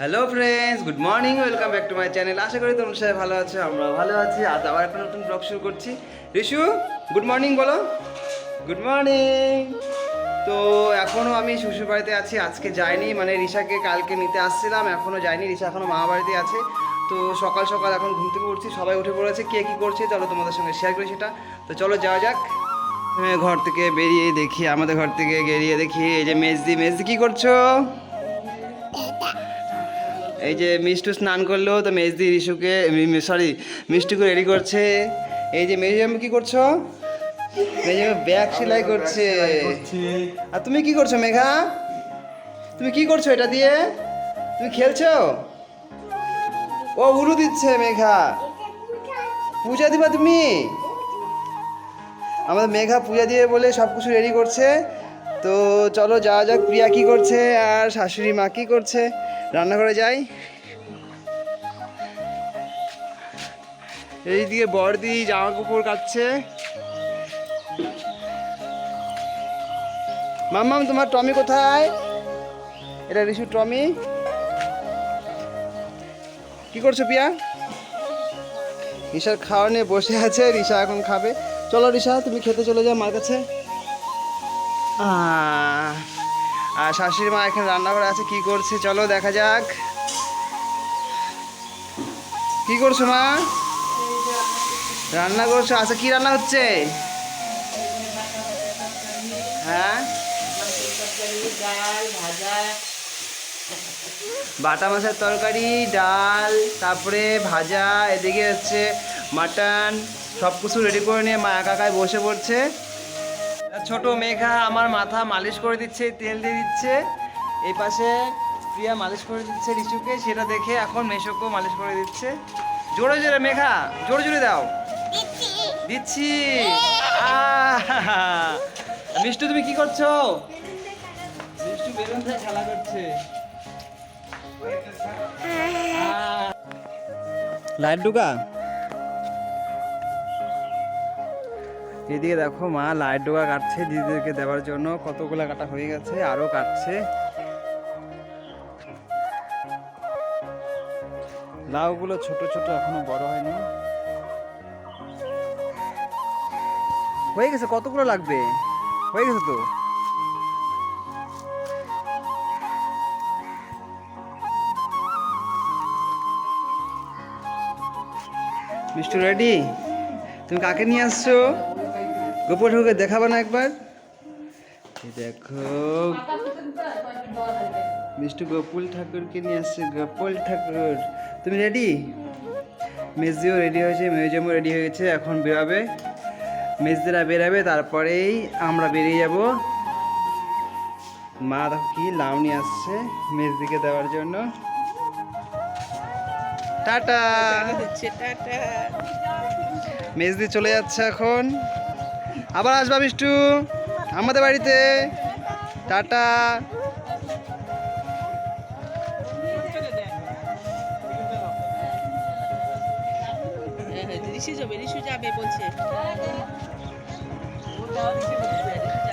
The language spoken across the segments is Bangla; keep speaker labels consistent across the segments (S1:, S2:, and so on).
S1: Hello friends, good morning, welcome back to my channel. আশা করি তোমরা সবাই ভালো আছো, আমরা ভালো আছি। আজ আবার একটা নতুন ব্লগ শুরু করছি। রিশু, গুড মর্নিং বলো। Good morning. তো এখনও আমি শ্বশুর বাড়িতে আছি, আজকে যাইনি, মানে রিশাকে কালকে নিতে আসছিলাম, এখনও যাইনি। রিশা এখনও মামা বাড়িতে আছে। তো সকাল সকাল এখন ঘুম থেকে উঠছি, সবাই উঠে পড়েছে। কে কী করছে চলো তোমাদের সঙ্গে শেয়ার করি সেটা। তো চলো যাওয়া যাক। ঘর থেকে বেরিয়ে দেখি, আমাদের ঘর থেকে বেরিয়ে দেখি এই যে মেজদি। মেজদি কী করছো? এই যে মিষ্টু স্নান করলো, তো মেজদি রিশুকে সরি মিষ্টুকে রেডি করছে। এই যে মেজম কি করছো? মেজম ব্যাগ সেলাই করছে। আর তুমি কি করছো মেঘা? তুমি কি করছো এটা দিয়ে? তুমি খেলছো? ও উলু দিচ্ছে মেঘা। পূজা দিবা তুমি? আমাদের মেঘা পূজা দিয়ে বলে সব কিছু রেডি করছে। তো চলো যাওয়া যাক। প্রিয়া কি করছে আর শাশুড়ি মা কি করছে? রান্নাঘরে যাই। এইদিকে বড়দি জামা কাপড় কাচ্ছে। মাম্মাম তোমার টমি কোথায়? এটা রিশু টমি। কি করছো পিয়া? রিশার খাওয়া নিয়ে বসে আছে, রিশা এখন খাবে। চলো রিশা তুমি খেতে চলে যাও মার কাছে। আর শাশুড়ি মা এখানে রান্নাঘরে আছে, কি করছে চলো দেখা যাক। কি করছো মা? রান্না করছো? আচ্ছা কি রান্না হচ্ছে? হ্যাঁ, বাটা মাছের তরকারি, ডাল, তারপরে ভাজা, এদিকে হচ্ছে মাটন। সব কিছু রেডি করে নিয়ে মা কাকায় বসে পড়ছে। ছোট মেঘা আমার মাথা মালিশ করে দিচ্ছে, তেল দিয়ে দিচ্ছে। এই পাশে প্রিয়া মালিশ করে দিচ্ছে রিশুকে, সেটা দেখে এখন মেশোকেও মালিশ করে দিচ্ছে। জোরে জোরে মেঘা, জোরে জোরে দাও। দিচ্ছি। মিষ্টু তুমি কি করছো? মিষ্টু বেলুন দিয়ে খেলা করছে। লাইট ঢুকা। এদিকে দেখো মা লাইট ডোকা কাটছে দিদিদেরকে দেওয়ার জন্য। কতগুলো কাটা হয়ে গেছে, আরো কাটছে। লাউগুলো ছোট ছোট, এখনো বড় হয়নি। হয়ে গেছে, কতগুলো লাগবে? হয়ে গেছে তো। মিষ্টু রেডি? তুমি কাকে নিয়ে আসছো? গোপাল ঠাকুরকে দেখাবে না একবার? দেখো মিষ্টু গোপাল ঠাকুরকে নিয়ে আসছে। গোপাল ঠাকুর, তুমি রেডি? মেজদিও রেডি হয়েছে, মিউজিয়ামও রেডি হয়ে গেছে, এখন বেরোবে। মেজদিরা বেরাবে, তারপরেই আমরা বেরিয়ে যাব। মা দেখো কি লাউ নিয়ে আসছে মেজদিকে দেওয়ার জন্য। টাটা। মেজদি চলে যাচ্ছে এখন। আবার আসবা মিষ্টু আমাদের বাড়িতে। টাটা।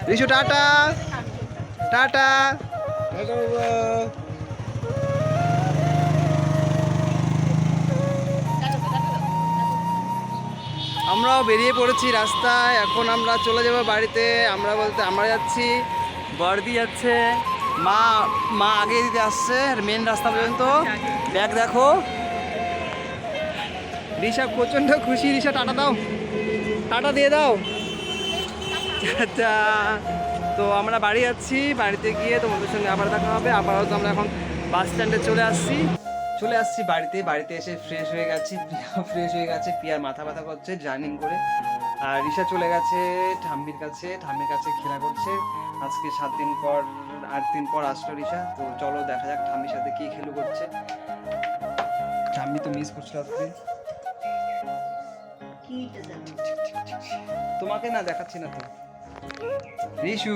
S1: রিশু টাটা। টাটা। আমরাও বেরিয়ে পড়েছি রাস্তায়, এখন আমরা চলে যাব বাড়িতে। আমরা বলতে আমরা যাচ্ছি, বড়দি যাচ্ছে, মা মা আগে দিতে আসছে মেন রাস্তা পর্যন্ত। ব্যাগ দেখো। রিশা প্রচণ্ড খুশি। রিশা টাটা দাও, টাটা দিয়ে দাও। আচ্ছা, তো আমরা বাড়ি যাচ্ছি, বাড়িতে গিয়ে তোমাদের সঙ্গে আবার দেখা হবে। আপাতত আমরা এখন বাস স্ট্যান্ডে চলে আসছি বাড়িতে। বাড়িতে এসে ফ্রেশ হয়ে গেছি, প্রিয়াও ফ্রেশ হয়ে গেছে। প্রিয়ার মাথা ব্যথা করছে জার্নিং করে। আর রিশা চলে গেছে ঠাম্মির কাছে, ঠাম্মির কাছে খেলা করছে। আজকে 7 দিন পর 8 দিন পর আসলো রিশা। তো চলো দেখা যাক ঠাম্মির সাথে কি খেলু করছে। ঠাম্মি তো মিস করছিল আজকে। তোমাকে না দেখাচ্ছি না তো। রিশু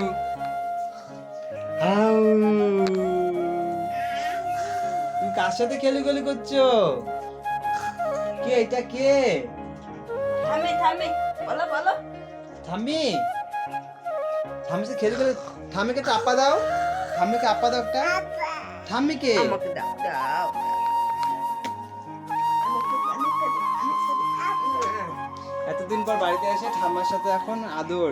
S1: তুমি কার সাথে খেলি করছো? কে এটা? কে? থাম্মি থাম্মি সে খেলি। থাম্মিকে একটা আপা দাও, থাম্মিকে আপা দাও একটা। ঠাম্মিকে
S2: আমাকে দাও দাও
S1: এতদিন পর বাড়িতে এসে ঠাম্মার সাথে এখন আদর